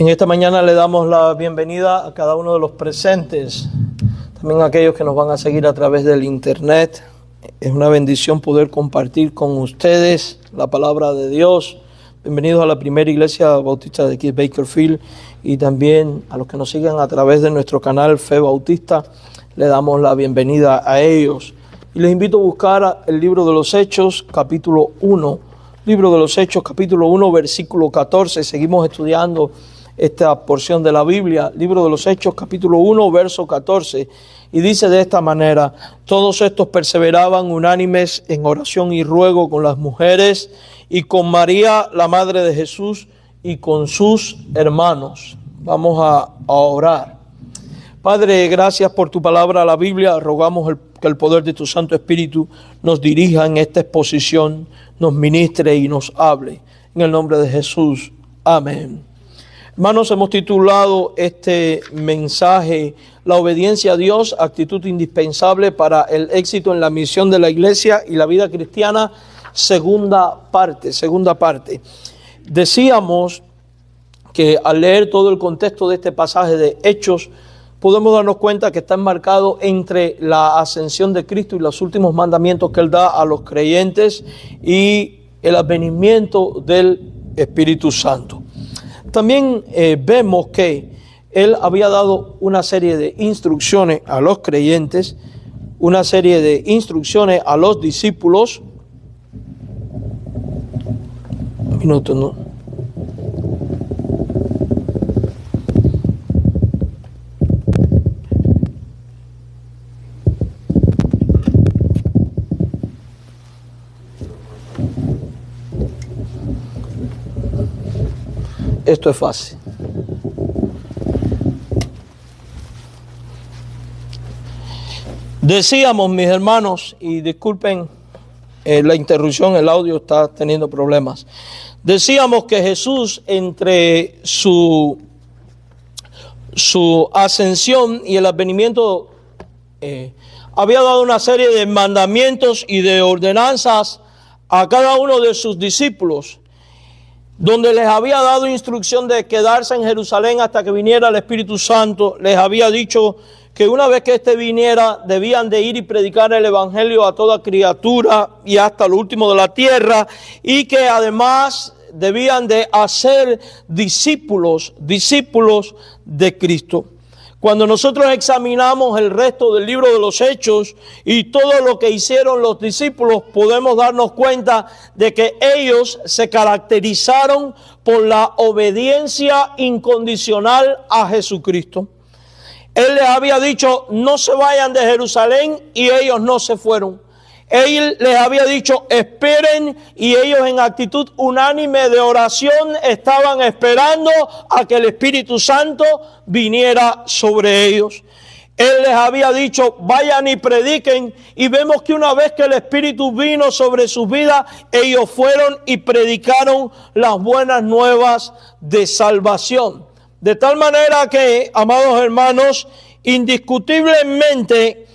En esta mañana le damos la bienvenida a cada uno de los presentes, también a aquellos que nos van a seguir a través del internet. Es una bendición poder compartir con ustedes la palabra de Dios. Bienvenidos a la primera iglesia bautista de aquí de Bakersfield, y también a los que nos siguen a través de nuestro canal Fe Bautista, le damos la bienvenida a ellos. Y les invito a buscar el libro de los Hechos, capítulo 1. Libro de los Hechos, capítulo 1, versículo 14. Seguimos estudiando esta porción de la Biblia. Libro de los Hechos, capítulo 1, verso 14. Y dice de esta manera: todos estos perseveraban unánimes en oración y ruego con las mujeres y con María, la madre de Jesús, y con sus hermanos. Vamos a orar. Padre, gracias por tu palabra, la Biblia. Rogamos que el poder de tu Santo Espíritu nos dirija en esta exposición, nos ministre y nos hable. En el nombre de Jesús. Amén. Hermanos, hemos titulado este mensaje: la obediencia a Dios, actitud indispensable para el éxito en la misión de la iglesia y la vida cristiana. Segunda parte. Decíamos que al leer todo el contexto de este pasaje de Hechos, podemos darnos cuenta que está enmarcado entre la ascensión de Cristo y los últimos mandamientos que Él da a los creyentes y el advenimiento del Espíritu Santo. También vemos que Él había dado una serie de instrucciones a los creyentes, una serie de instrucciones a los discípulos. Un minuto, ¿no? Esto es fácil. Decíamos, mis hermanos, y disculpen la interrupción, el audio está teniendo problemas. Decíamos que Jesús, entre su ascensión y el advenimiento, había dado una serie de mandamientos y de ordenanzas a cada uno de sus discípulos, donde les había dado instrucción de quedarse en Jerusalén hasta que viniera el Espíritu Santo. Les había dicho que una vez que éste viniera, debían de ir y predicar el Evangelio a toda criatura y hasta lo último de la tierra, y que además debían de hacer discípulos de Cristo. Cuando nosotros examinamos el resto del libro de los Hechos y todo lo que hicieron los discípulos, podemos darnos cuenta de que ellos se caracterizaron por la obediencia incondicional a Jesucristo. Él les había dicho: no se vayan de Jerusalén, y ellos no se fueron. Él les había dicho: esperen, y ellos en actitud unánime de oración estaban esperando a que el Espíritu Santo viniera sobre ellos. Él les había dicho: vayan y prediquen, y vemos que una vez que el Espíritu vino sobre sus vidas, ellos fueron y predicaron las buenas nuevas de salvación. De tal manera que, amados hermanos, indiscutiblemente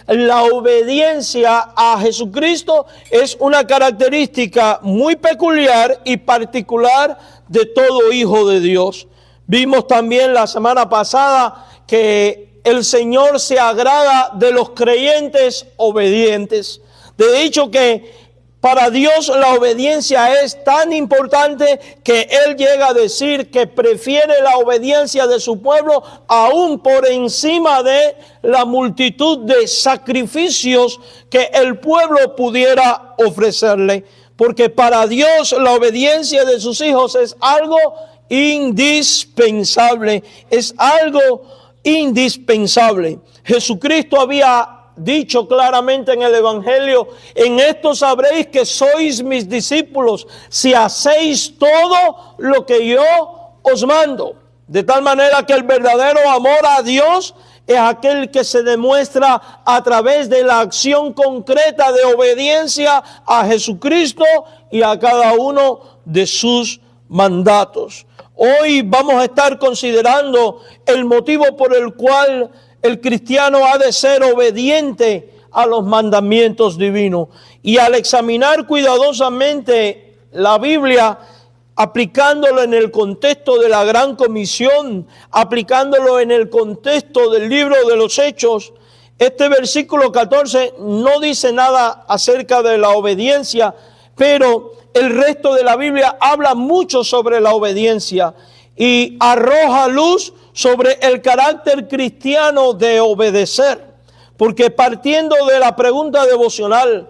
la obediencia a Jesucristo es una característica muy peculiar y particular de todo hijo de Dios. Vimos también la semana pasada que el Señor se agrada de los creyentes obedientes. De hecho que para Dios la obediencia es tan importante que Él llega a decir que prefiere la obediencia de su pueblo aún por encima de la multitud de sacrificios que el pueblo pudiera ofrecerle. Porque para Dios la obediencia de sus hijos es algo indispensable. Es algo indispensable. Jesucristo había dicho claramente en el Evangelio: en esto sabréis que sois mis discípulos, si hacéis todo lo que yo os mando. De tal manera que el verdadero amor a Dios es aquel que se demuestra a través de la acción concreta de obediencia a Jesucristo y a cada uno de sus mandatos. Hoy vamos a estar considerando el motivo por el cual el cristiano ha de ser obediente a los mandamientos divinos. Y al examinar cuidadosamente la Biblia, aplicándolo en el contexto de la Gran Comisión, aplicándolo en el contexto del libro de los Hechos, este versículo 14 no dice nada acerca de la obediencia, pero el resto de la Biblia habla mucho sobre la obediencia y arroja luz sobre el carácter cristiano de obedecer. Porque partiendo de la pregunta devocional,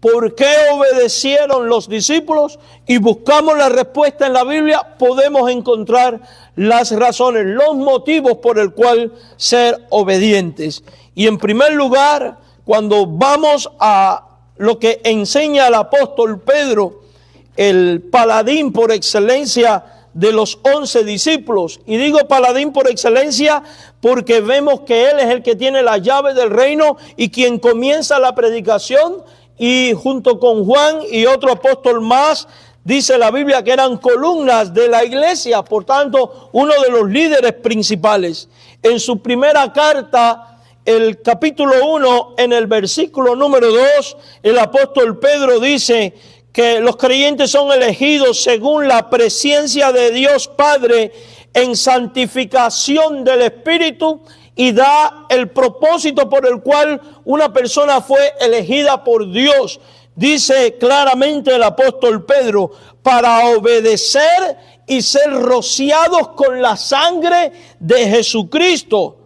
¿por qué obedecieron los discípulos? Y buscamos la respuesta en la Biblia, podemos encontrar las razones, los motivos por el cual ser obedientes. Y en primer lugar, cuando vamos a lo que enseña el apóstol Pedro, el paladín por excelencia de los 11 discípulos, y digo paladín por excelencia porque vemos que él es el que tiene la llave del reino y quien comienza la predicación, y junto con Juan y otro apóstol más, dice la Biblia que eran columnas de la iglesia, por tanto, uno de los líderes principales. En su primera carta, el capítulo 1, en el versículo número 2, el apóstol Pedro dice que los creyentes son elegidos según la presencia de Dios Padre en santificación del Espíritu, y da el propósito por el cual una persona fue elegida por Dios. Dice claramente el apóstol Pedro, para obedecer y ser rociados con la sangre de Jesucristo.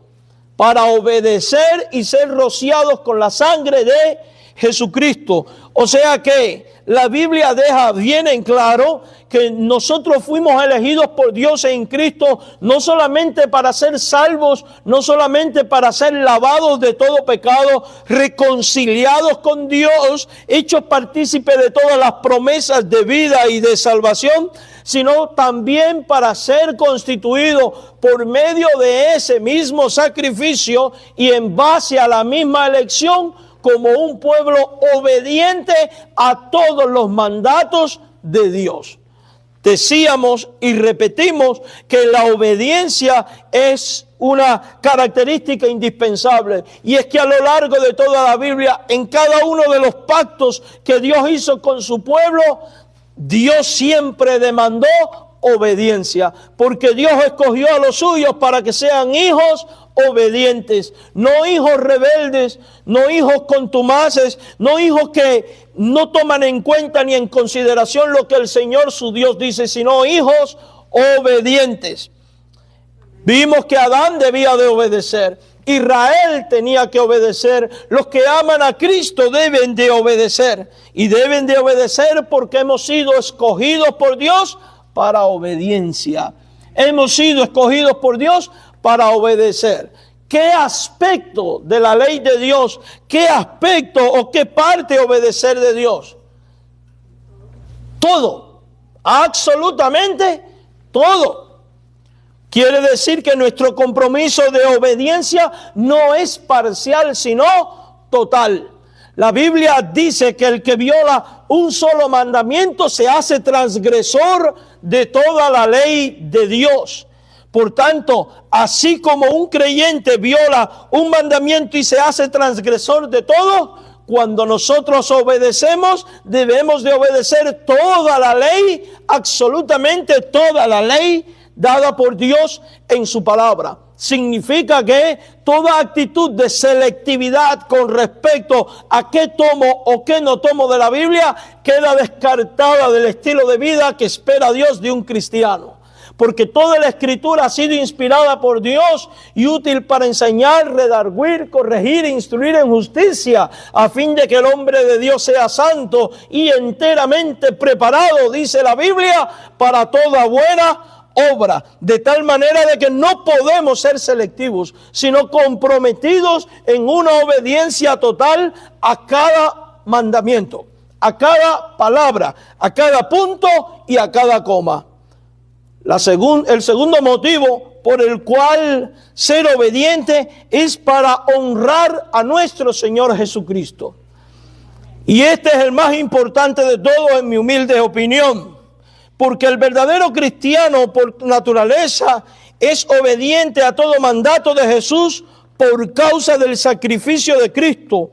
Para obedecer y ser rociados con la sangre de Jesucristo. O sea que la Biblia deja bien en claro que nosotros fuimos elegidos por Dios en Cristo, no solamente para ser salvos, no solamente para ser lavados de todo pecado, reconciliados con Dios, hechos partícipes de todas las promesas de vida y de salvación, sino también para ser constituidos por medio de ese mismo sacrificio y en base a la misma elección, como un pueblo obediente a todos los mandatos de Dios. Decíamos y repetimos que la obediencia es una característica indispensable, y es que a lo largo de toda la Biblia, en cada uno de los pactos que Dios hizo con su pueblo, Dios siempre demandó obediencia, porque Dios escogió a los suyos para que sean hijos obedientes, no hijos rebeldes, no hijos contumaces, no hijos que no toman en cuenta ni en consideración lo que el Señor su Dios dice, sino hijos obedientes. Vimos que Adán debía de obedecer, Israel tenía que obedecer, los que aman a Cristo deben de obedecer, y deben de obedecer porque hemos sido escogidos por Dios para obediencia. Hemos sido escogidos por Dios para obedecer. ¿Qué aspecto de la ley de Dios, qué aspecto o qué parte obedecer de Dios? Todo, absolutamente todo. Quiere decir que nuestro compromiso de obediencia no es parcial, sino total. La Biblia dice que el que viola un solo mandamiento se hace transgresor de toda la ley de Dios. Por tanto, así como un creyente viola un mandamiento y se hace transgresor de todo, cuando nosotros obedecemos, debemos de obedecer toda la ley, absolutamente toda la ley dada por Dios en su palabra. Significa que toda actitud de selectividad con respecto a qué tomo o qué no tomo de la Biblia queda descartada del estilo de vida que espera Dios de un cristiano. Porque toda la Escritura ha sido inspirada por Dios y útil para enseñar, redarguir, corregir e instruir en justicia, a fin de que el hombre de Dios sea santo y enteramente preparado, dice la Biblia, para toda buena obra. De tal manera de que no podemos ser selectivos, sino comprometidos en una obediencia total a cada mandamiento, a cada palabra, a cada punto y a cada coma. El segundo motivo por el cual ser obediente es para honrar a nuestro Señor Jesucristo. Y este es el más importante de todos en mi humilde opinión, porque el verdadero cristiano por naturaleza es obediente a todo mandato de Jesús por causa del sacrificio de Cristo,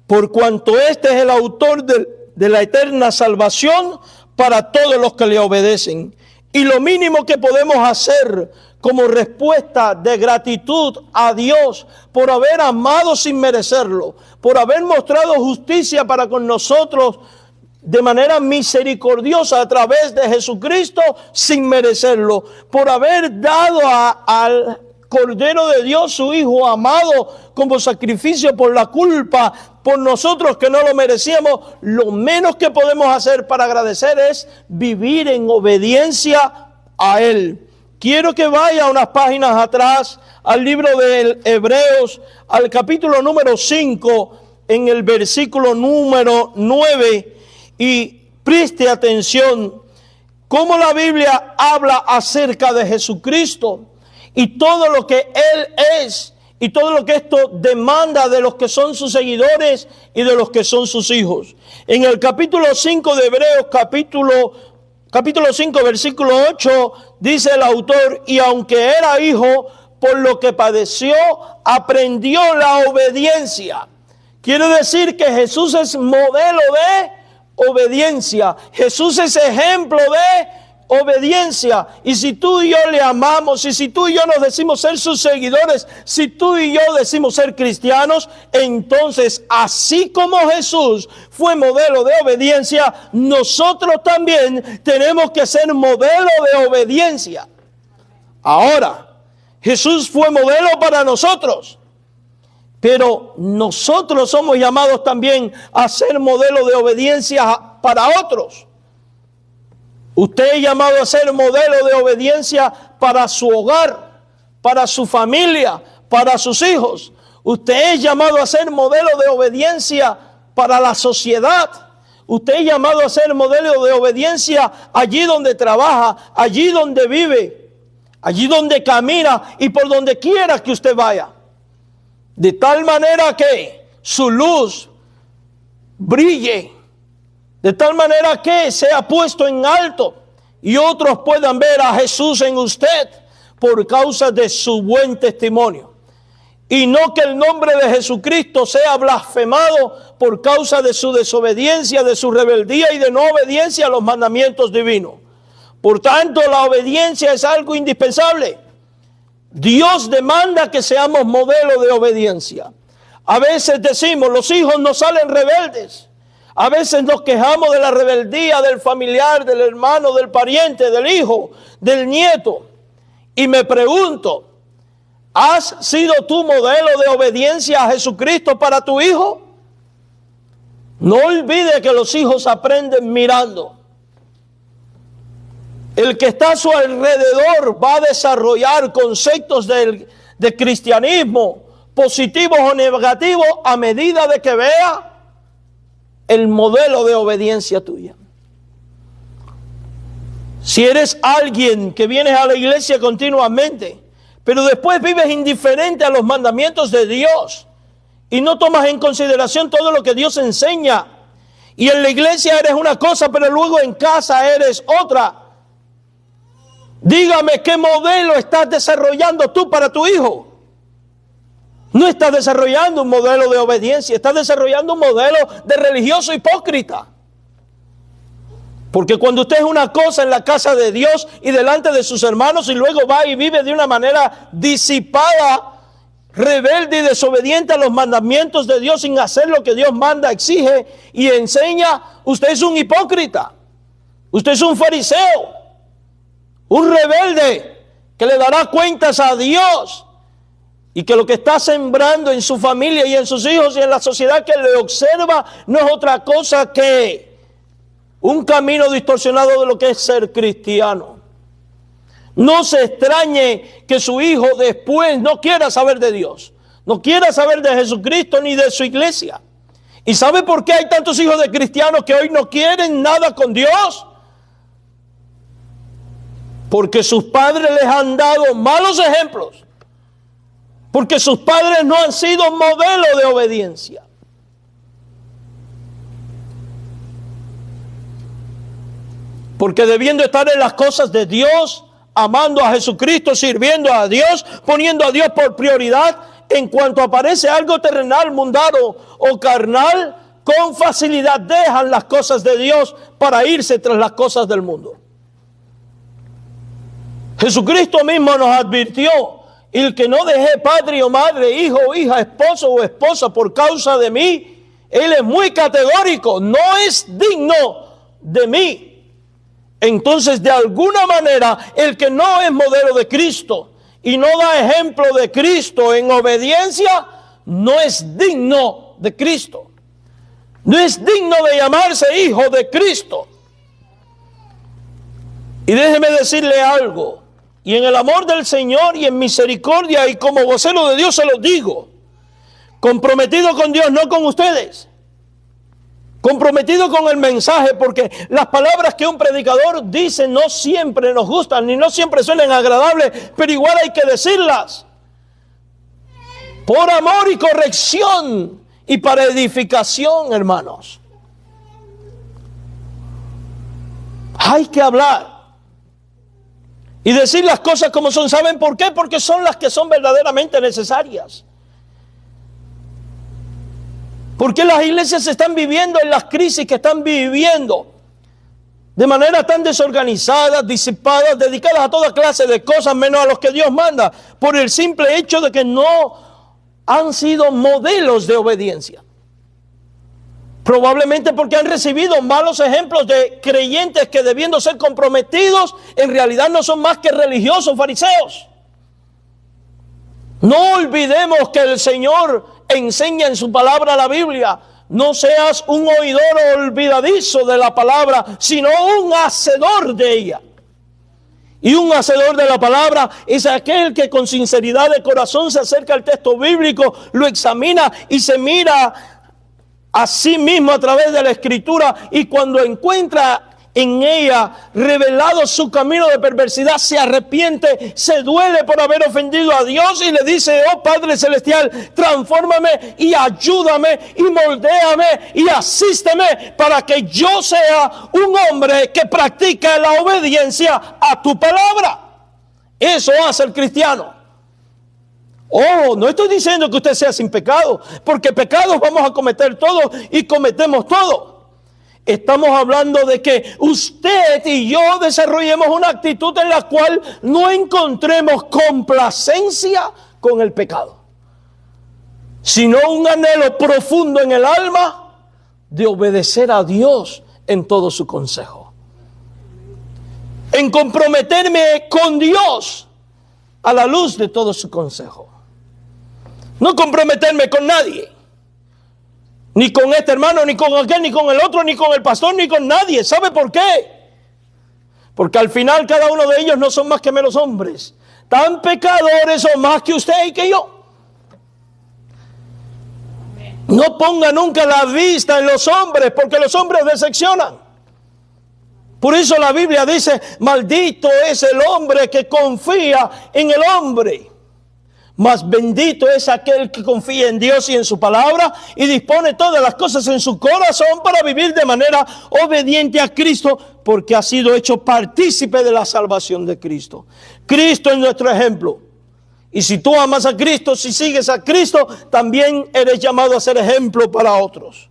por cuanto este es el autor de la eterna salvación para todos los que le obedecen. Y lo mínimo que podemos hacer como respuesta de gratitud a Dios por haber amado sin merecerlo, por haber mostrado justicia para con nosotros de manera misericordiosa a través de Jesucristo sin merecerlo, por haber dado al Cordero de Dios, su Hijo amado, como sacrificio por la culpa, por nosotros que no lo merecíamos. Lo menos que podemos hacer para agradecer es vivir en obediencia a Él. Quiero que vaya unas páginas atrás al libro de Hebreos, al capítulo número 5, en el versículo número 9, y preste atención cómo la Biblia habla acerca de Jesucristo y todo lo que Él es y todo lo que esto demanda de los que son sus seguidores y de los que son sus hijos. En el capítulo 5 de Hebreos, capítulo 5, versículo 8, dice el autor: y aunque era hijo, por lo que padeció, aprendió la obediencia. Quiere decir que Jesús es modelo de obediencia. Jesús es ejemplo de obediencia. Y si tú y yo le amamos, y si tú y yo nos decimos ser sus seguidores, si tú y yo decimos ser cristianos, entonces así como Jesús fue modelo de obediencia, nosotros también tenemos que ser modelo de obediencia. Ahora, Jesús fue modelo para nosotros, pero nosotros somos llamados también a ser modelo de obediencia para otros. Usted es llamado a ser modelo de obediencia para su hogar, para su familia, para sus hijos. Usted es llamado a ser modelo de obediencia para la sociedad. Usted es llamado a ser modelo de obediencia allí donde trabaja, allí donde vive, allí donde camina y por donde quiera que usted vaya. De tal manera que su luz brille, de tal manera que sea puesto en alto y otros puedan ver a Jesús en usted por causa de su buen testimonio. Y no que el nombre de Jesucristo sea blasfemado por causa de su desobediencia, de su rebeldía y de no obediencia a los mandamientos divinos. Por tanto, la obediencia es algo indispensable. Dios demanda que seamos modelo de obediencia. A veces decimos, los hijos no salen rebeldes. A veces nos quejamos de la rebeldía del familiar, del hermano, del pariente, del hijo, del nieto. Y me pregunto, ¿has sido tú modelo de obediencia a Jesucristo para tu hijo? No olvide que los hijos aprenden mirando. El que está a su alrededor va a desarrollar conceptos de cristianismo, positivos o negativos, a medida de que vea el modelo de obediencia tuya. Si eres alguien que vienes a la iglesia continuamente, pero después vives indiferente a los mandamientos de Dios y no tomas en consideración todo lo que Dios enseña, y en la iglesia eres una cosa, pero luego en casa eres otra, dígame qué modelo estás desarrollando tú para tu hijo. No estás desarrollando un modelo de obediencia, estás desarrollando un modelo de religioso hipócrita. Porque cuando usted es una cosa en la casa de Dios y delante de sus hermanos y luego va y vive de una manera disipada, rebelde y desobediente a los mandamientos de Dios sin hacer lo que Dios manda, exige y enseña, usted es un hipócrita. Usted es un fariseo, un rebelde que le dará cuentas a Dios. Y que lo que está sembrando en su familia y en sus hijos y en la sociedad que le observa no es otra cosa que un camino distorsionado de lo que es ser cristiano. No se extrañe que su hijo después no quiera saber de Dios, no quiera saber de Jesucristo ni de su iglesia. ¿Y sabe por qué hay tantos hijos de cristianos que hoy no quieren nada con Dios? Porque sus padres les han dado malos ejemplos. Porque sus padres no han sido modelo de obediencia. Porque debiendo estar en las cosas de Dios, amando a Jesucristo, sirviendo a Dios, poniendo a Dios por prioridad, en cuanto aparece algo terrenal, mundano o carnal, con facilidad dejan las cosas de Dios para irse tras las cosas del mundo. Jesucristo mismo nos advirtió: el que no deje padre o madre, hijo o hija, esposo o esposa por causa de mí, él es muy categórico, no es digno de mí. Entonces, de alguna manera, el que no es modelo de Cristo y no da ejemplo de Cristo en obediencia, no es digno de Cristo. No es digno de llamarse hijo de Cristo. Y déjeme decirle algo, y en el amor del Señor y en misericordia y como vocero de Dios se los digo: comprometido con Dios, no con ustedes. Comprometido con el mensaje, porque las palabras que un predicador dice no siempre nos gustan, ni no siempre suenan agradables, pero igual hay que decirlas. Por amor y corrección y para edificación, hermanos. Hay que hablar y decir las cosas como son. ¿Saben por qué? Porque son las que son verdaderamente necesarias. Porque las iglesias están viviendo en las crisis que están viviendo de manera tan desorganizada, disipadas, dedicadas a toda clase de cosas menos a los que Dios manda, por el simple hecho de que no han sido modelos de obediencia. Probablemente porque han recibido malos ejemplos de creyentes que, debiendo ser comprometidos, en realidad no son más que religiosos fariseos. No olvidemos que el Señor enseña en su palabra, la Biblia: no seas un oidor olvidadizo de la palabra, sino un hacedor de ella. Y un hacedor de la palabra es aquel que con sinceridad de corazón se acerca al texto bíblico, lo examina y se mira a sí mismo a través de la Escritura, y cuando encuentra en ella revelado su camino de perversidad, se arrepiente, se duele por haber ofendido a Dios y le dice: oh Padre Celestial, transfórmame y ayúdame y moldéame y asísteme para que yo sea un hombre que practica la obediencia a tu palabra. Eso hace el cristiano. Oh, no estoy diciendo que usted sea sin pecado, porque pecados vamos a cometer todos y cometemos todos. Estamos hablando de que usted y yo desarrollemos una actitud en la cual no encontremos complacencia con el pecado, sino un anhelo profundo en el alma de obedecer a Dios en todo su consejo. En comprometerme con Dios a la luz de todo su consejo. No comprometerme con nadie. Ni con este hermano, ni con aquel, ni con el otro, ni con el pastor, ni con nadie. ¿Sabe por qué? Porque al final cada uno de ellos no son más que meros hombres. Tan pecadores o más que usted y que yo. No ponga nunca la vista en los hombres, porque los hombres decepcionan. Por eso la Biblia dice: maldito es el hombre que confía en el hombre. Mas bendito es aquel que confía en Dios y en su palabra y dispone todas las cosas en su corazón para vivir de manera obediente a Cristo, porque ha sido hecho partícipe de la salvación de Cristo. Cristo es nuestro ejemplo. Y si tú amas a Cristo, si sigues a Cristo, también eres llamado a ser ejemplo para otros.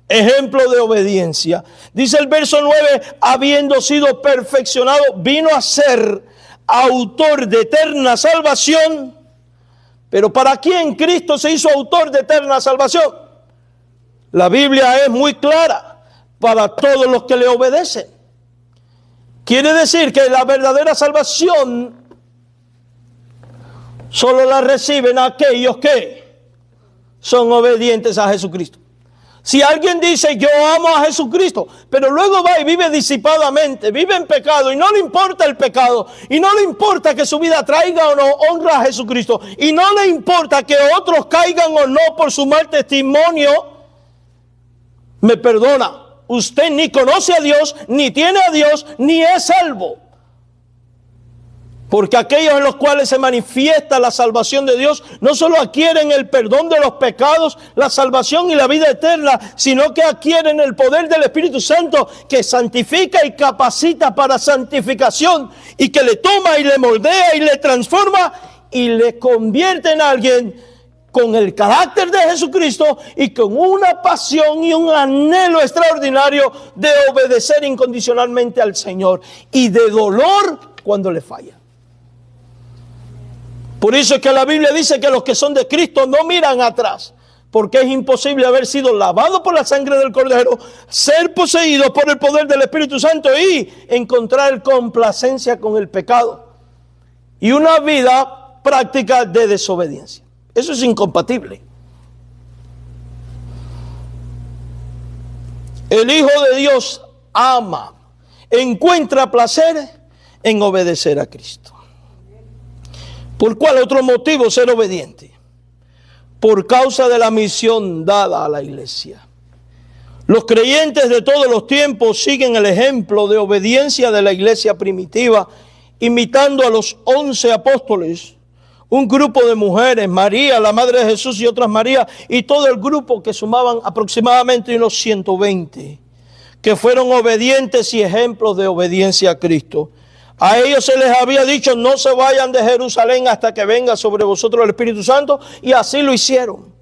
Ejemplo de obediencia. Dice el verso 9: habiendo sido perfeccionado, vino a ser autor de eterna salvación. Pero ¿para quién Cristo se hizo autor de eterna salvación? La Biblia es muy clara: para todos los que le obedecen. Quiere decir que la verdadera salvación solo la reciben aquellos que son obedientes a Jesucristo. Si alguien dice: yo amo a Jesucristo, pero luego va y vive disipadamente, vive en pecado y no le importa el pecado, y no le importa que su vida traiga o no honra a Jesucristo, y no le importa que otros caigan o no por su mal testimonio, me perdona, usted ni conoce a Dios, ni tiene a Dios, ni es salvo. Porque aquellos en los cuales se manifiesta la salvación de Dios no solo adquieren el perdón de los pecados, la salvación y la vida eterna, sino que adquieren el poder del Espíritu Santo, que santifica y capacita para santificación, y que le toma y le moldea y le transforma y le convierte en alguien con el carácter de Jesucristo y con una pasión y un anhelo extraordinario de obedecer incondicionalmente al Señor y de dolor cuando le falla. Por eso es que la Biblia dice que los que son de Cristo no miran atrás, porque es imposible haber sido lavado por la sangre del Cordero, ser poseído por el poder del Espíritu Santo y encontrar complacencia con el pecado y una vida práctica de desobediencia. Eso es incompatible. El Hijo de Dios ama, encuentra placer en obedecer a Cristo. ¿Por cuál otro motivo ser obediente? Por causa de la misión dada a la iglesia. Los creyentes de todos los tiempos siguen el ejemplo de obediencia de la iglesia primitiva, imitando a los 11 apóstoles, un grupo de mujeres, María, la madre de Jesús y otras Marías, y todo el grupo que sumaban aproximadamente unos 120, que fueron obedientes y ejemplos de obediencia a Cristo. A ellos se les había dicho: no se vayan de Jerusalén hasta que venga sobre vosotros el Espíritu Santo, y así lo hicieron.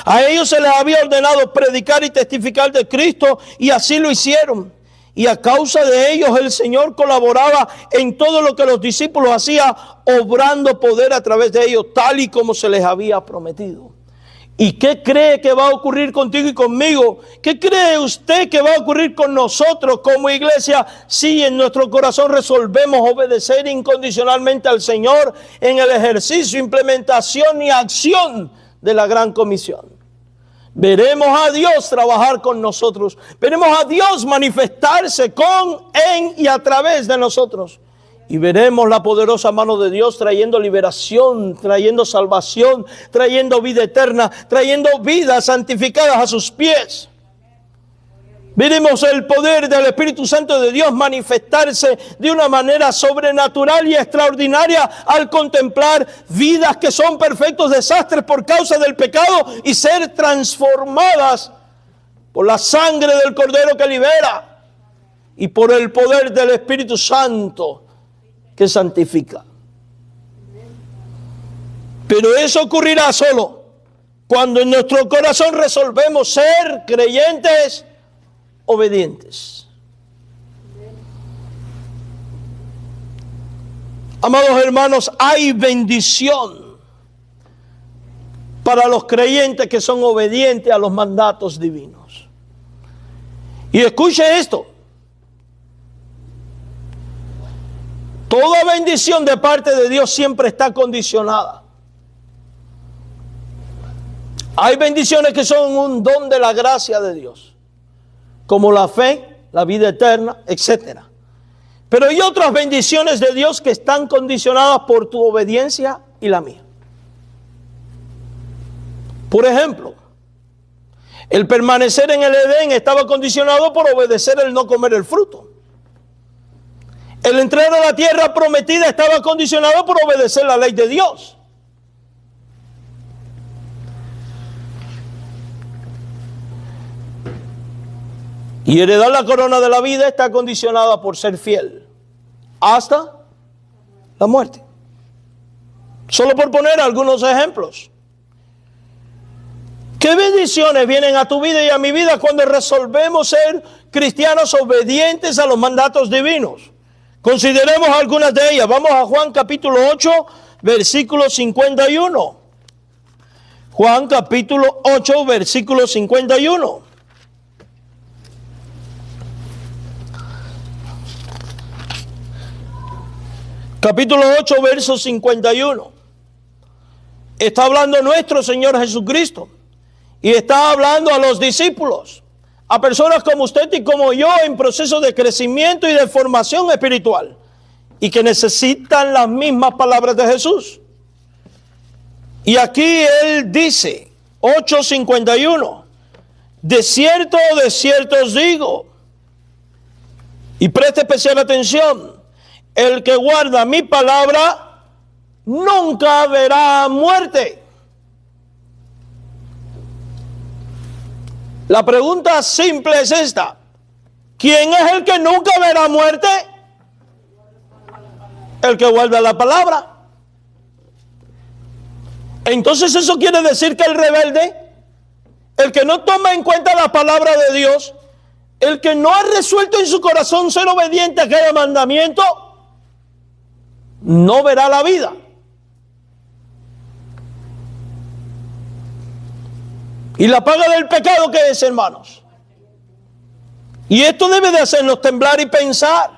A ellos se les había ordenado predicar y testificar de Cristo, y así lo hicieron. Y a causa de ellos el Señor colaboraba en todo lo que los discípulos hacían, obrando poder a través de ellos, tal y como se les había prometido. ¿Y qué cree que va a ocurrir contigo y conmigo? ¿Qué cree usted que va a ocurrir con nosotros como iglesia si en nuestro corazón resolvemos obedecer incondicionalmente al Señor en el ejercicio, implementación y acción de la gran comisión? Veremos a Dios trabajar con nosotros. Veremos a Dios manifestarse con, en y a través de nosotros. Y veremos la poderosa mano de Dios trayendo liberación, trayendo salvación, trayendo vida eterna, trayendo vidas santificadas a sus pies. Veremos el poder del Espíritu Santo de Dios manifestarse de una manera sobrenatural y extraordinaria al contemplar vidas que son perfectos desastres por causa del pecado y ser transformadas por la sangre del Cordero que libera y por el poder del Espíritu Santo que santifica. Pero eso ocurrirá solo cuando en nuestro corazón resolvemos ser creyentes obedientes. Amados hermanos, hay bendición para los creyentes que son obedientes a los mandatos divinos. Y escuche esto: toda bendición de parte de Dios siempre está condicionada. Hay bendiciones que son un don de la gracia de Dios, como la fe, la vida eterna, etc. Pero hay otras bendiciones de Dios que están condicionadas por tu obediencia y la mía. Por ejemplo, el permanecer en el Edén estaba condicionado por obedecer el no comer el fruto. El entrar a la tierra prometida estaba condicionado por obedecer la ley de Dios. Y heredar la corona de la vida está condicionada por ser fiel hasta la muerte. Solo por poner algunos ejemplos. ¿Qué bendiciones vienen a tu vida y a mi vida cuando resolvemos ser cristianos obedientes a los mandatos divinos? Consideremos algunas de ellas. Vamos a Juan capítulo 8, versículo 51. Juan capítulo 8, versículo 51. Capítulo 8, verso 51. Está hablando nuestro Señor Jesucristo. Y está hablando a los discípulos, a personas como usted y como yo en proceso de crecimiento y de formación espiritual, y que necesitan las mismas palabras de Jesús. Y aquí Él dice, 8:51, de cierto os digo, y preste especial atención, el que guarda mi palabra nunca verá muerte. La pregunta simple es esta: ¿quién es el que nunca verá muerte? El que guarda la palabra. Entonces eso quiere decir que el rebelde, el que no toma en cuenta la palabra de Dios, el que no ha resuelto en su corazón ser obediente a cada mandamiento, no verá la vida. ¿Y la paga del pecado qué es, hermanos? Y esto debe de hacernos temblar y pensar.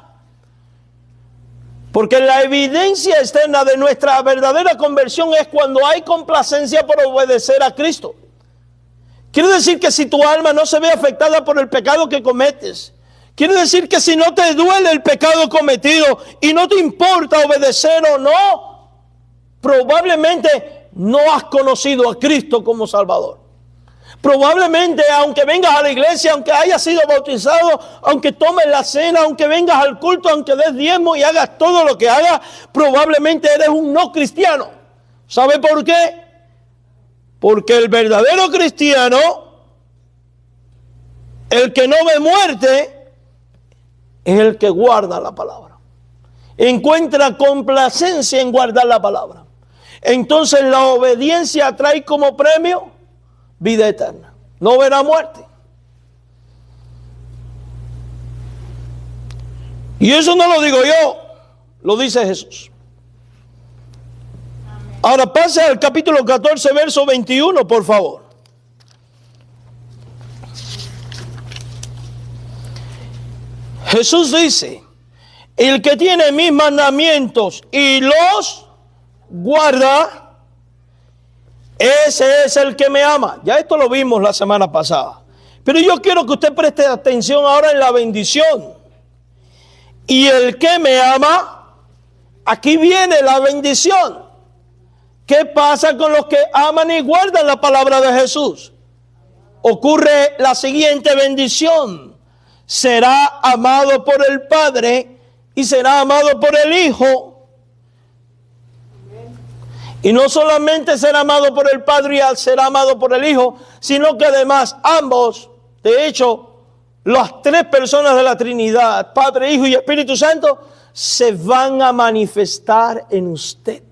Porque la evidencia externa de nuestra verdadera conversión es cuando hay complacencia por obedecer a Cristo. Quiere decir que si tu alma no se ve afectada por el pecado que cometes, quiere decir que si no te duele el pecado cometido y no te importa obedecer o no, probablemente no has conocido a Cristo como Salvador. Probablemente, aunque vengas a la iglesia, aunque hayas sido bautizado, aunque tomes la cena, aunque vengas al culto, aunque des diezmo y hagas todo lo que hagas, probablemente eres un no cristiano. ¿Sabe por qué? Porque el verdadero cristiano, el que no ve muerte, es el que guarda la palabra. Encuentra complacencia en guardar la palabra. Entonces la obediencia trae como premio vida eterna. No verá muerte. Y eso no lo digo yo, lo dice Jesús. Ahora pase al capítulo 14, verso 21, por favor. Jesús dice: el que tiene mis mandamientos y los guarda, ese es el que me ama. Ya esto lo vimos la semana pasada. Pero yo quiero que usted preste atención ahora en la bendición. Y el que me ama, aquí viene la bendición. ¿Qué pasa con los que aman y guardan la palabra de Jesús? Ocurre la siguiente bendición: será amado por el Padre y será amado por el Hijo. Y no solamente será amado por el Padre y será amado por el Hijo, sino que además ambos, de hecho, las tres personas de la Trinidad, Padre, Hijo y Espíritu Santo, se van a manifestar en usted.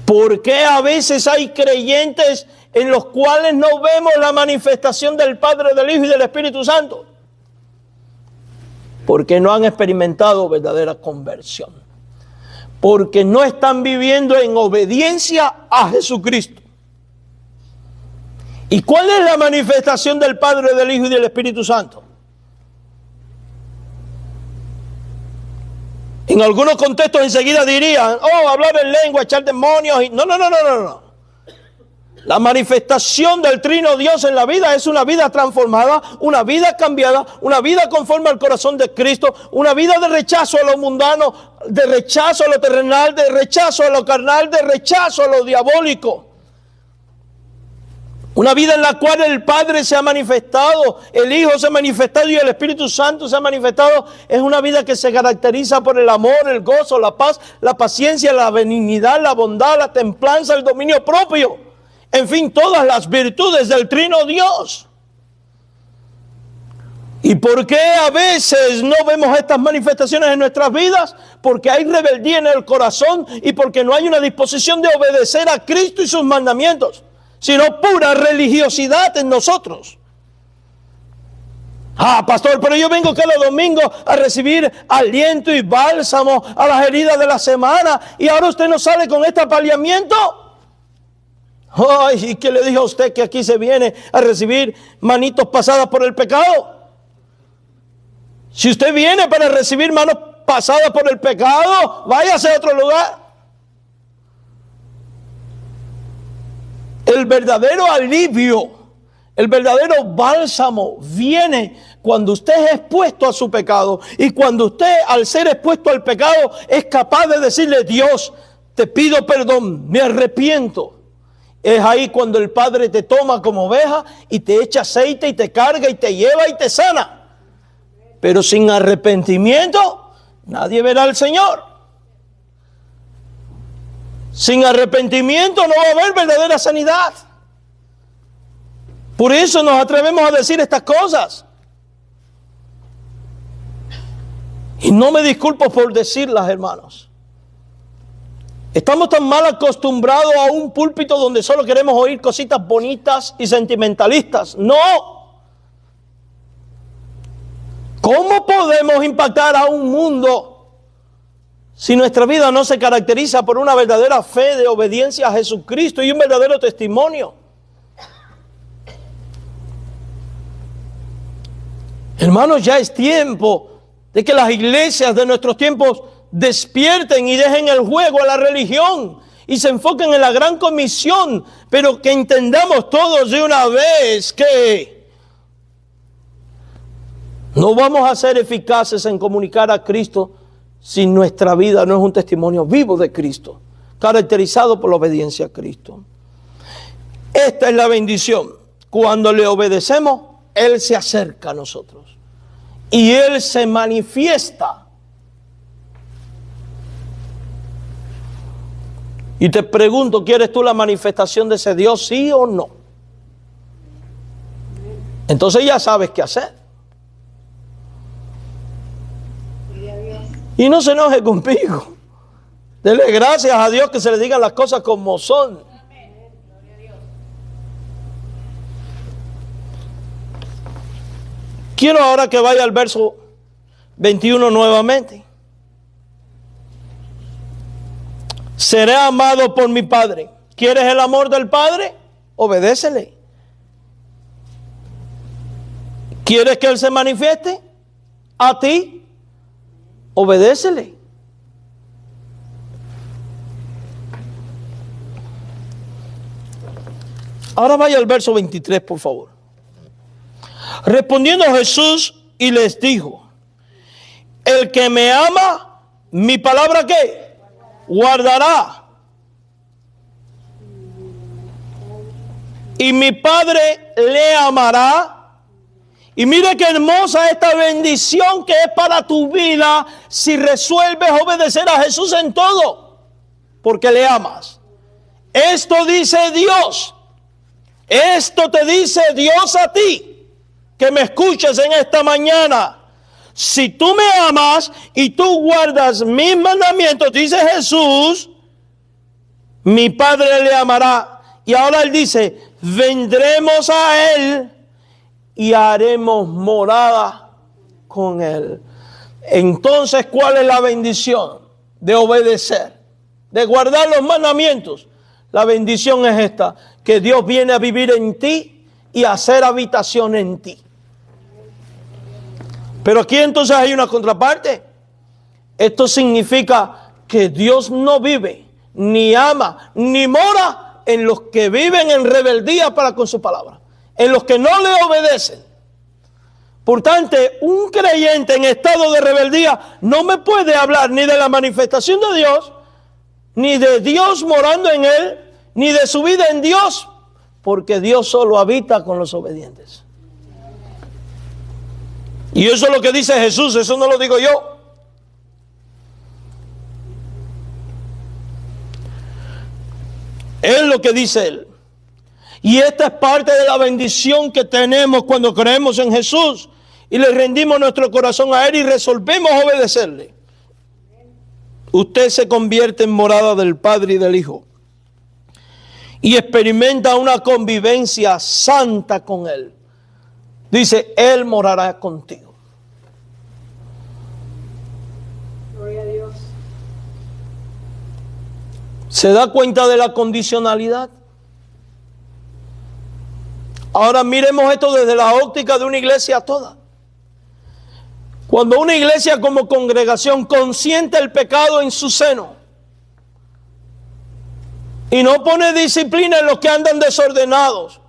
¿Por qué a veces hay creyentes en los cuales no vemos la manifestación del Padre, del Hijo y del Espíritu Santo? Porque no han experimentado verdadera conversión. Porque no están viviendo en obediencia a Jesucristo. ¿Y cuál es la manifestación del Padre, del Hijo y del Espíritu Santo? En algunos contextos enseguida dirían: oh, hablar en lengua, echar demonios. No. La manifestación del Trino Dios en la vida es una vida transformada, una vida cambiada, una vida conforme al corazón de Cristo, una vida de rechazo a lo mundano, de rechazo a lo terrenal, de rechazo a lo carnal, de rechazo a lo diabólico. Una vida en la cual el Padre se ha manifestado, el Hijo se ha manifestado y el Espíritu Santo se ha manifestado. Es una vida que se caracteriza por el amor, el gozo, la paz, la paciencia, la benignidad, la bondad, la templanza, el dominio propio. En fin, todas las virtudes del Trino Dios. ¿Y por qué a veces no vemos estas manifestaciones en nuestras vidas? Porque hay rebeldía en el corazón y porque no hay una disposición de obedecer a Cristo y sus mandamientos, sino pura religiosidad en nosotros. Ah, pastor, pero yo vengo cada domingo a recibir aliento y bálsamo a las heridas de la semana y ahora usted no sale con este apaleamiento. Ay, ¿y qué le dijo a usted que aquí se viene a recibir manitos pasadas por el pecado? Si usted viene para recibir manos pasadas por el pecado, váyase a otro lugar. El verdadero alivio, el verdadero bálsamo viene cuando usted es expuesto a su pecado. Y cuando usted, al ser expuesto al pecado, es capaz de decirle: Dios, te pido perdón, me arrepiento. Es ahí cuando el Padre te toma como oveja y te echa aceite y te carga y te lleva y te sana. Pero sin arrepentimiento, nadie verá al Señor. Sin arrepentimiento no va a haber verdadera sanidad. Por eso nos atrevemos a decir estas cosas. Y no me disculpo por decirlas, hermanos. Estamos tan mal acostumbrados a un púlpito donde solo queremos oír cositas bonitas y sentimentalistas. ¡No! ¿Cómo podemos impactar a un mundo si nuestra vida no se caracteriza por una verdadera fe de obediencia a Jesucristo y un verdadero testimonio? Hermanos, ya es tiempo de que las iglesias de nuestros tiempos despierten y dejen el juego a la religión y se enfoquen en la gran comisión, pero que entendamos todos de una vez que no vamos a ser eficaces en comunicar a Cristo si nuestra vida no es un testimonio vivo de Cristo, caracterizado por la obediencia a Cristo. Esta es la bendición. Cuando le obedecemos, Él se acerca a nosotros y Él se manifiesta. Y te pregunto, ¿quieres tú la manifestación de ese Dios, sí o no? Entonces ya sabes qué hacer. Y no se enoje conmigo. Dele gracias a Dios que se le digan las cosas como son. Quiero ahora que vaya al verso 21 nuevamente. Seré amado por mi Padre. ¿Quieres el amor del Padre? Obedécele. ¿Quieres que Él se manifieste a ti? Obedécele. Ahora vaya al verso 23, por favor. Respondiendo Jesús y les dijo: el que me ama, mi palabra ¿qué? Guardará. Y mi Padre le amará. Y mire qué hermosa esta bendición que es para tu vida si resuelves obedecer a Jesús en todo, porque le amas. Esto dice Dios. Esto te dice Dios a ti, que me escuches en esta mañana. Si tú me amas y tú guardas mis mandamientos, dice Jesús, mi Padre le amará. Y ahora Él dice, vendremos a Él y haremos morada con Él. Entonces, ¿cuál es la bendición de obedecer? De guardar los mandamientos. La bendición es esta, que Dios viene a vivir en ti y a hacer habitación en ti. Pero aquí entonces hay una contraparte. Esto significa que Dios no vive, ni ama, ni mora en los que viven en rebeldía para con su palabra, en los que no le obedecen. Por tanto, un creyente en estado de rebeldía no me puede hablar ni de la manifestación de Dios, ni de Dios morando en él, ni de su vida en Dios, porque Dios solo habita con los obedientes. Y eso es lo que dice Jesús, eso no lo digo yo. Es lo que dice Él. Y esta es parte de la bendición que tenemos cuando creemos en Jesús y le rendimos nuestro corazón a Él y resolvemos obedecerle. Usted se convierte en morada del Padre y del Hijo y experimenta una convivencia santa con Él. Dice, Él morará contigo. Gloria a Dios. ¿Se da cuenta de la condicionalidad? Ahora miremos esto desde la óptica de una iglesia toda. Cuando una iglesia como congregación consiente el pecado en su seno y no pone disciplina en los que andan desordenados,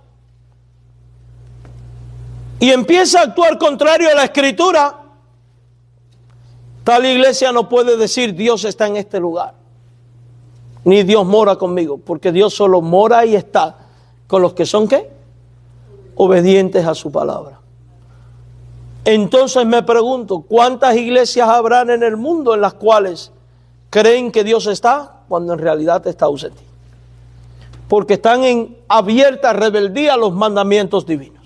y empieza a actuar contrario a la Escritura, tal iglesia no puede decir Dios está en este lugar, ni Dios mora conmigo, porque Dios solo mora y está con los que son ¿qué? Obedientes a su palabra. Entonces me pregunto, ¿cuántas iglesias habrán en el mundo en las cuales creen que Dios está cuando en realidad está ausente? Porque están en abierta rebeldía a los mandamientos divinos.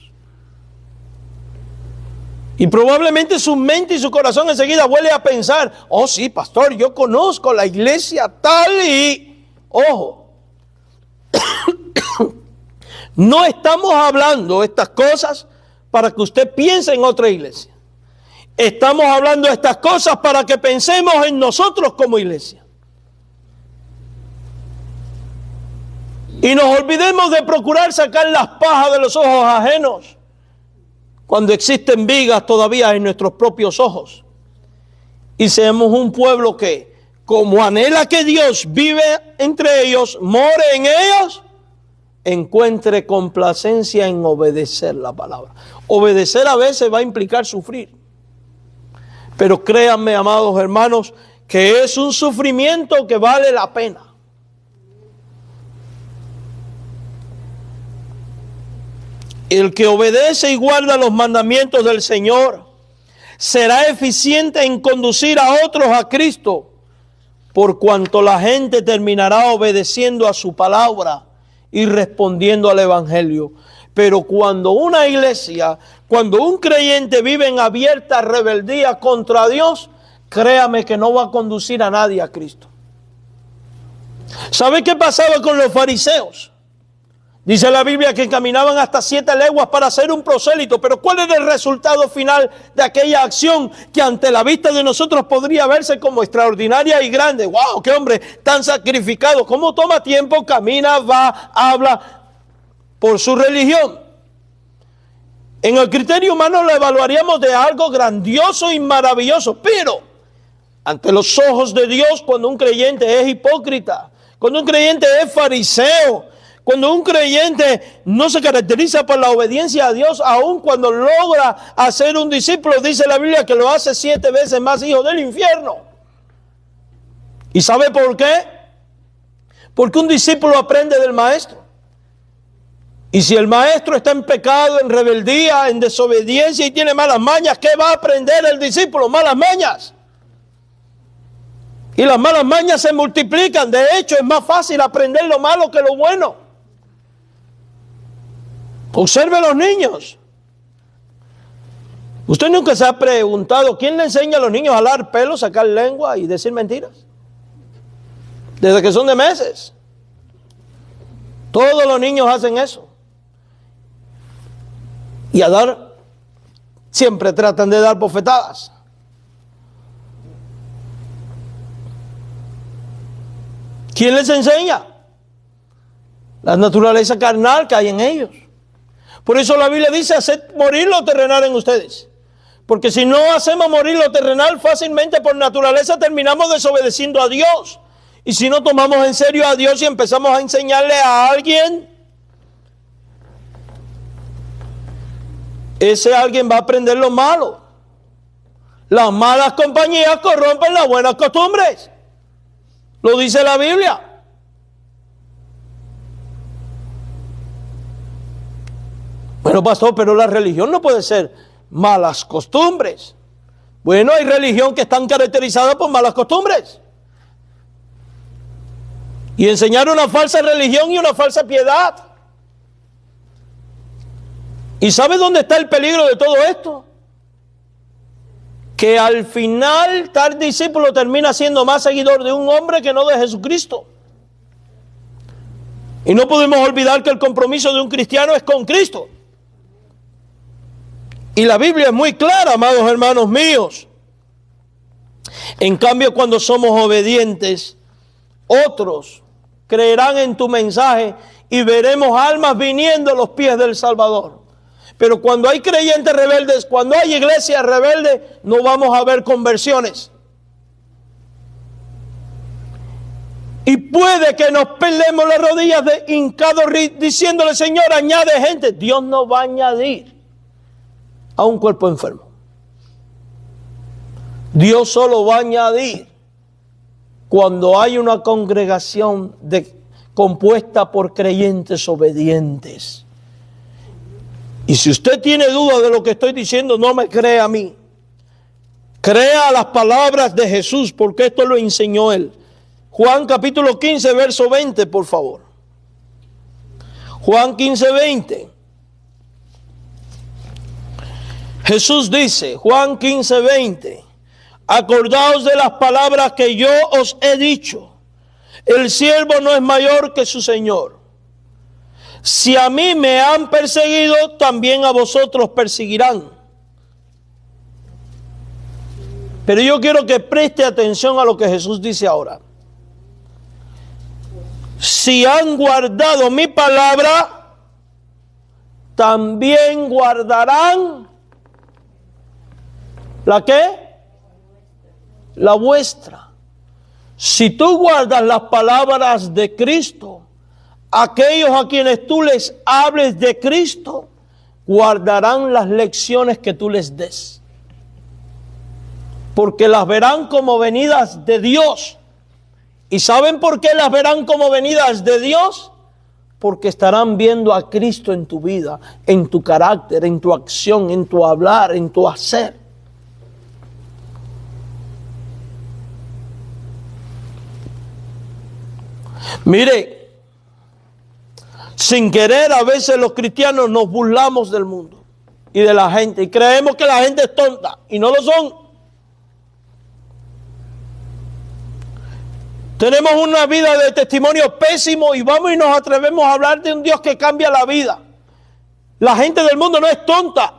Y probablemente su mente y su corazón enseguida vuelve a pensar, oh sí, pastor, yo conozco la iglesia tal y... Ojo, no estamos hablando estas cosas para que usted piense en otra iglesia. Estamos hablando estas cosas para que pensemos en nosotros como iglesia. Y nos olvidemos de procurar sacar las pajas de los ojos ajenos cuando existen vigas todavía en nuestros propios ojos. Y seamos un pueblo que, como anhela que Dios vive entre ellos, more en ellos, encuentre complacencia en obedecer la palabra. Obedecer a veces va a implicar sufrir. Pero créanme, amados hermanos, que es un sufrimiento que vale la pena. El que obedece y guarda los mandamientos del Señor será eficiente en conducir a otros a Cristo, por cuanto la gente terminará obedeciendo a su palabra y respondiendo al Evangelio. Pero cuando una iglesia, cuando un creyente vive en abierta rebeldía contra Dios, créame que no va a conducir a nadie a Cristo. ¿Sabe qué pasaba con los fariseos? Dice la Biblia que caminaban hasta 7 leguas para hacer un prosélito. Pero ¿cuál era el resultado final de aquella acción que ante la vista de nosotros podría verse como extraordinaria y grande? ¡Wow! ¡Qué hombre tan sacrificado! ¿Cómo toma tiempo? Camina, va, habla por su religión. En el criterio humano lo evaluaríamos de algo grandioso y maravilloso. Pero ante los ojos de Dios, cuando un creyente es hipócrita, cuando un creyente es fariseo, cuando un creyente no se caracteriza por la obediencia a Dios, aun cuando logra hacer un discípulo, dice la Biblia que lo hace 7 veces más hijo del infierno. ¿Y sabe por qué? Porque un discípulo aprende del maestro. Y si el maestro está en pecado, en rebeldía, en desobediencia y tiene malas mañas, ¿qué va a aprender el discípulo? Malas mañas. Y las malas mañas se multiplican. De hecho, es más fácil aprender lo malo que lo bueno. Observe a los niños. ¿Usted nunca se ha preguntado quién le enseña a los niños a jalar pelo, sacar lengua y decir mentiras? Desde que son de meses. Todos los niños hacen eso. Y siempre tratan de dar bofetadas. ¿Quién les enseña? La naturaleza carnal que hay en ellos. Por eso la Biblia dice, haced morir lo terrenal en ustedes. Porque si no hacemos morir lo terrenal, fácilmente por naturaleza terminamos desobedeciendo a Dios. Y si no tomamos en serio a Dios y empezamos a enseñarle a alguien, ese alguien va a aprender lo malo. Las malas compañías corrompen las buenas costumbres. Lo dice la Biblia. Bueno, pastor, pero la religión no puede ser malas costumbres. Bueno, hay religión que están caracterizadas por malas costumbres. Y enseñar una falsa religión y una falsa piedad. ¿Y sabe dónde está el peligro de todo esto? Que al final tal discípulo termina siendo más seguidor de un hombre que no de Jesucristo. Y no podemos olvidar que el compromiso de un cristiano es con Cristo. Y la Biblia es muy clara, amados hermanos míos. En cambio, cuando somos obedientes, otros creerán en tu mensaje y veremos almas viniendo a los pies del Salvador. Pero cuando hay creyentes rebeldes, cuando hay iglesias rebeldes, no vamos a ver conversiones. Y puede que nos perdemos las rodillas de hincados diciéndole, Señor, añade gente. Dios no va a añadir a un cuerpo enfermo. Dios solo va a añadir cuando hay una congregación compuesta por creyentes obedientes. Y si usted tiene duda de lo que estoy diciendo, no me crea a mí. Crea las palabras de Jesús, porque esto lo enseñó Él. Juan capítulo 15, verso 20, por favor. Juan 15, 20. Jesús dice, Juan 15:20, acordaos de las palabras que yo os he dicho. El siervo no es mayor que su Señor. Si a mí me han perseguido, también a vosotros perseguirán. Pero yo quiero que preste atención a lo que Jesús dice ahora. Si han guardado mi palabra, también guardarán ¿la qué? La vuestra. Si tú guardas las palabras de Cristo, aquellos a quienes tú les hables de Cristo, guardarán las lecciones que tú les des. Porque las verán como venidas de Dios. ¿Y saben por qué las verán como venidas de Dios? Porque estarán viendo a Cristo en tu vida, en tu carácter, en tu acción, en tu hablar, en tu hacer. Mire, sin querer a veces los cristianos nos burlamos del mundo y de la gente y creemos que la gente es tonta y no lo son. Tenemos una vida de testimonio pésimo y vamos y nos atrevemos a hablar de un Dios que cambia la vida. La gente del mundo no es tonta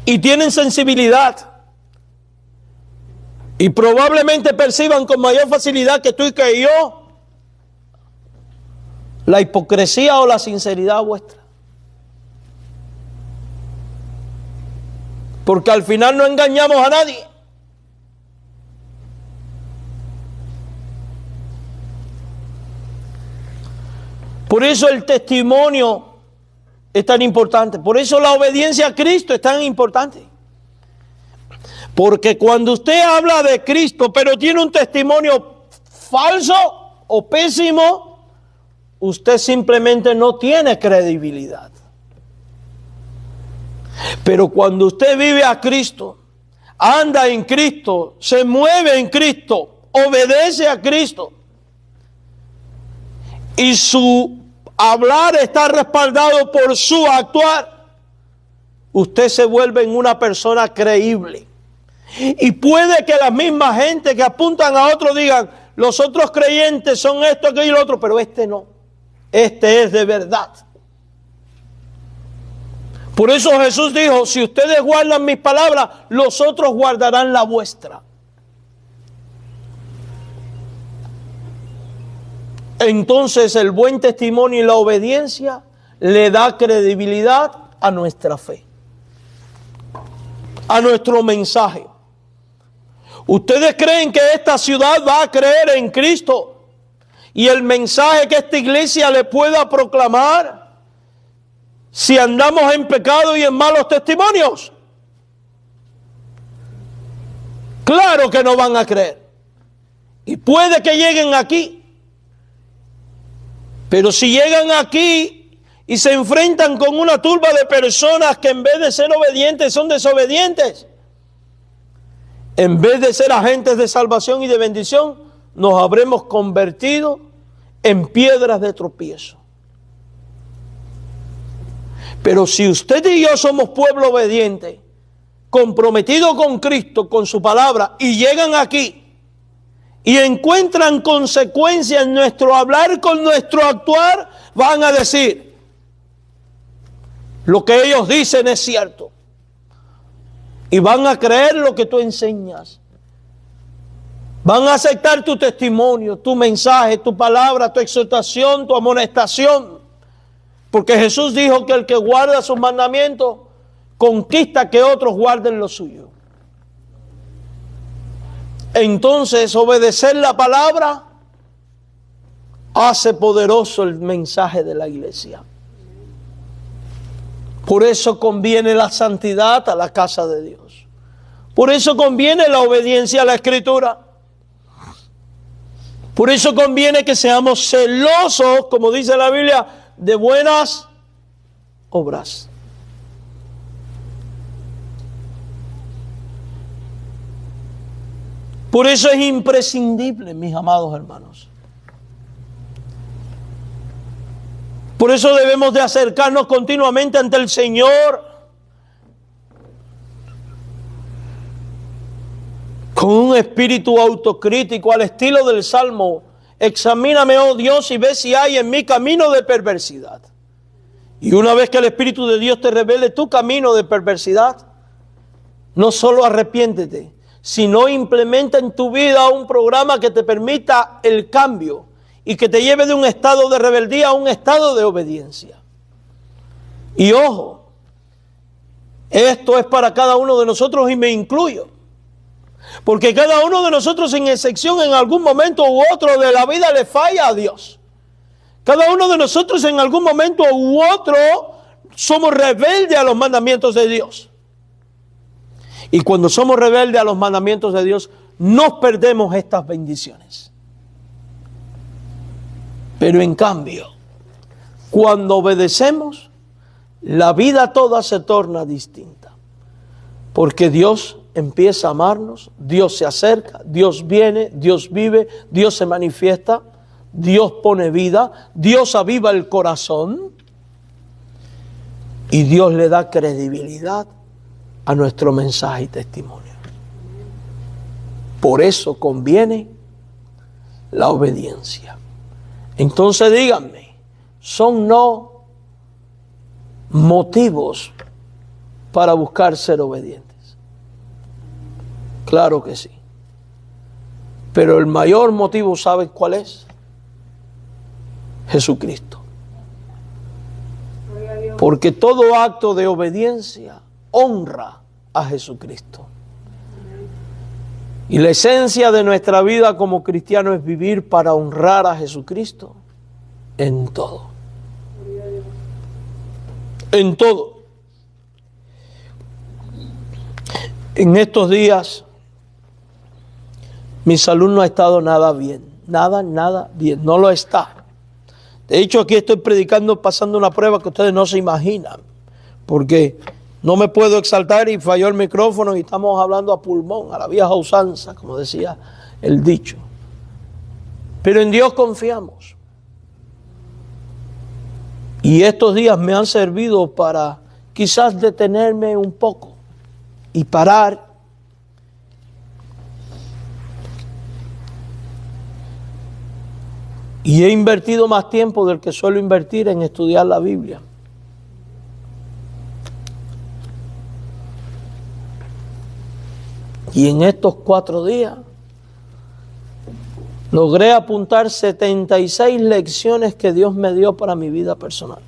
y tienen sensibilidad y probablemente perciban con mayor facilidad que tú y que yo la hipocresía o la sinceridad vuestra. Porque al final no engañamos a nadie. Por eso el testimonio es tan importante. Por eso la obediencia a Cristo es tan importante. Porque cuando usted habla de Cristo, pero tiene un testimonio falso o pésimo, usted simplemente no tiene credibilidad. Pero cuando usted vive a Cristo, anda en Cristo, se mueve en Cristo, obedece a Cristo, y su hablar está respaldado por su actuar, usted se vuelve en una persona creíble. Y puede que la misma gente que apuntan a otros digan, los otros creyentes son esto, aquello y lo otro, pero este no. Este es de verdad. Por eso Jesús dijo, si ustedes guardan mis palabras, los otros guardarán la vuestra. Entonces el buen testimonio y la obediencia le da credibilidad a nuestra fe, a nuestro mensaje. ¿Ustedes creen que esta ciudad va a creer en Cristo y el mensaje que esta iglesia le pueda proclamar si andamos en pecado y en malos testimonios? Claro que no van a creer. Y puede que lleguen aquí. Pero si llegan aquí y se enfrentan con una turba de personas que en vez de ser obedientes son desobedientes, en vez de ser agentes de salvación y de bendición, nos habremos convertido en piedras de tropiezo. Pero si usted y yo somos pueblo obediente, comprometido con Cristo, con su palabra, y llegan aquí y encuentran consecuencias en nuestro hablar, con nuestro actuar, van a decir, lo que ellos dicen es cierto. Y van a creer lo que tú enseñas. Van a aceptar tu testimonio, tu mensaje, tu palabra, tu exhortación, tu amonestación. Porque Jesús dijo que el que guarda sus mandamientos conquista que otros guarden lo suyo. Entonces, obedecer la palabra hace poderoso el mensaje de la iglesia. Por eso conviene la santidad a la casa de Dios. Por eso conviene la obediencia a la Escritura. Por eso conviene que seamos celosos, como dice la Biblia, de buenas obras. Por eso es imprescindible, mis amados hermanos. Por eso debemos de acercarnos continuamente ante el Señor con un espíritu autocrítico al estilo del Salmo: examíname, oh Dios, y ve si hay en mí camino de perversidad. Y una vez que el Espíritu de Dios te revele tu camino de perversidad, no solo arrepiéntete, sino implementa en tu vida un programa que te permita el cambio y que te lleve de un estado de rebeldía a un estado de obediencia. Y ojo, esto es para cada uno de nosotros y me incluyo, porque cada uno de nosotros sin excepción en algún momento u otro de la vida le falla a Dios. Cada uno de nosotros en algún momento u otro somos rebeldes a los mandamientos de Dios. Y cuando somos rebeldes a los mandamientos de Dios, nos perdemos estas bendiciones. Pero en cambio, cuando obedecemos, la vida toda se torna distinta. Porque Dios empieza a amarnos, Dios se acerca, Dios viene, Dios vive, Dios se manifiesta, Dios pone vida, Dios aviva el corazón y Dios le da credibilidad a nuestro mensaje y testimonio. Por eso conviene la obediencia. Entonces díganme, ¿son no motivos para buscar ser obedientes? Claro que sí. Pero el mayor motivo, ¿saben cuál es? Jesucristo. Porque todo acto de obediencia honra a Jesucristo. Y la esencia de nuestra vida como cristianos es vivir para honrar a Jesucristo en todo. En todo. En estos días mi salud no ha estado nada bien. Nada bien. No lo está. De hecho, aquí estoy predicando pasando una prueba que ustedes no se imaginan. Porque no me puedo exaltar y falló el micrófono y estamos hablando a pulmón, a la vieja usanza, como decía el dicho. Pero en Dios confiamos. Y estos días me han servido para quizás detenerme un poco y parar. Y he invertido más tiempo del que suelo invertir en estudiar la Biblia. Y en estos 4 días logré apuntar 76 lecciones que Dios me dio para mi vida personal.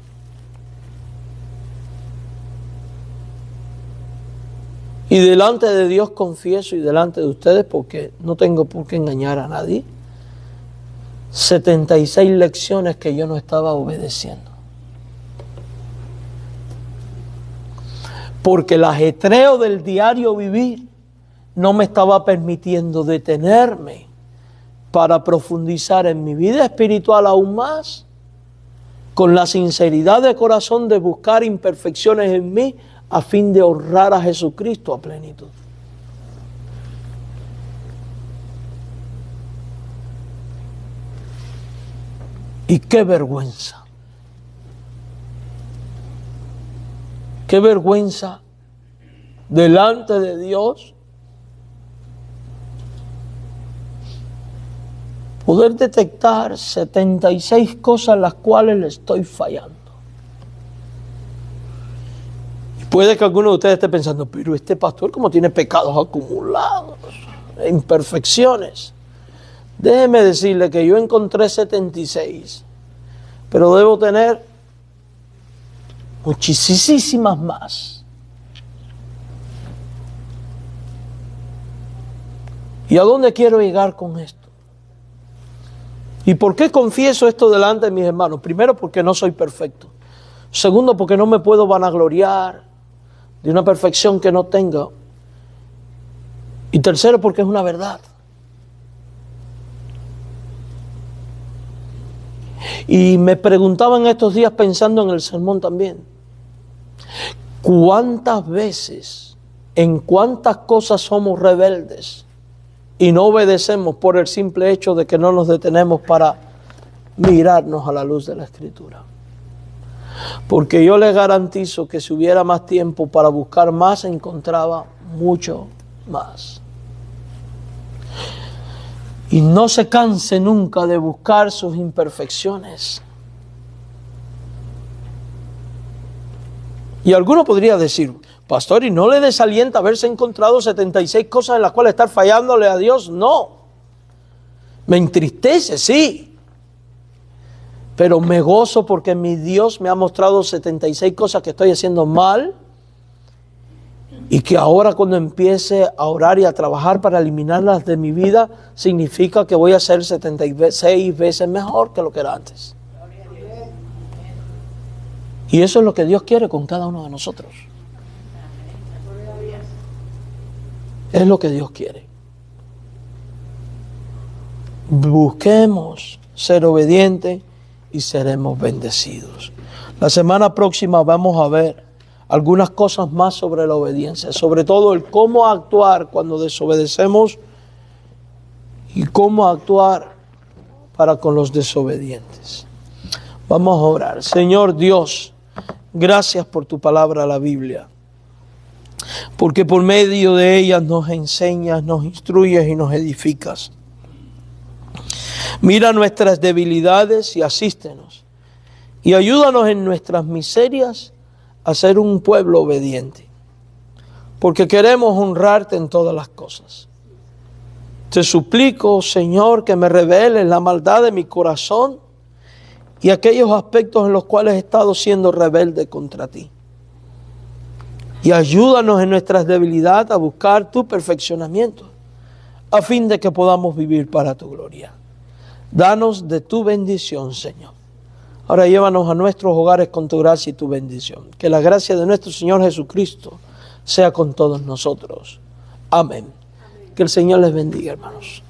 Y delante de Dios confieso y delante de ustedes, porque no tengo por qué engañar a nadie, 76 lecciones que yo no estaba obedeciendo. Porque el ajetreo del diario vivir no me estaba permitiendo detenerme para profundizar en mi vida espiritual aún más, con la sinceridad de corazón de buscar imperfecciones en mí a fin de honrar a Jesucristo a plenitud. Y qué vergüenza. Qué vergüenza delante de Dios poder detectar 76 cosas las cuales le estoy fallando. Y puede que alguno de ustedes esté pensando, pero este pastor como tiene pecados acumulados, imperfecciones. Déjeme decirle que yo encontré 76, pero debo tener muchísimas más. ¿Y a dónde quiero llegar con esto? ¿Y por qué confieso esto delante de mis hermanos? Primero, porque no soy perfecto. Segundo, porque no me puedo vanagloriar de una perfección que no tengo. Y tercero, porque es una verdad. Y me preguntaban estos días pensando en el sermón también, ¿cuántas veces, en cuántas cosas somos rebeldes y no obedecemos por el simple hecho de que no nos detenemos para mirarnos a la luz de la Escritura? Porque yo les garantizo que si hubiera más tiempo para buscar más, encontraba mucho más. y no se canse nunca de buscar sus imperfecciones. Y alguno podría decir, pastor, ¿y no le desalienta haberse encontrado 76 cosas en las cuales estar fallándole a Dios? No. Me entristece, sí. Pero me gozo porque mi Dios me ha mostrado 76 cosas que estoy haciendo mal. Y que ahora cuando empiece a orar y a trabajar para eliminarlas de mi vida, significa que voy a ser 76 veces mejor que lo que era antes. Y eso es lo que Dios quiere con cada uno de nosotros. Es lo que Dios quiere. Busquemos ser obedientes y seremos bendecidos. La semana próxima vamos a ver algunas cosas más sobre la obediencia, sobre todo el cómo actuar cuando desobedecemos y cómo actuar para con los desobedientes. Vamos a orar. Señor Dios, gracias por tu palabra, la Biblia, porque por medio de ella nos enseñas, nos instruyes y nos edificas. Mira nuestras debilidades y asístenos, y ayúdanos en nuestras miserias a ser un pueblo obediente, porque queremos honrarte en todas las cosas. Te suplico, Señor, que me reveles la maldad de mi corazón y aquellos aspectos en los cuales he estado siendo rebelde contra ti. Y ayúdanos en nuestras debilidades a buscar tu perfeccionamiento, a fin de que podamos vivir para tu gloria. Danos de tu bendición, Señor. Ahora llévanos a nuestros hogares con tu gracia y tu bendición. Que la gracia de nuestro Señor Jesucristo sea con todos nosotros. Amén. Que el Señor les bendiga, hermanos.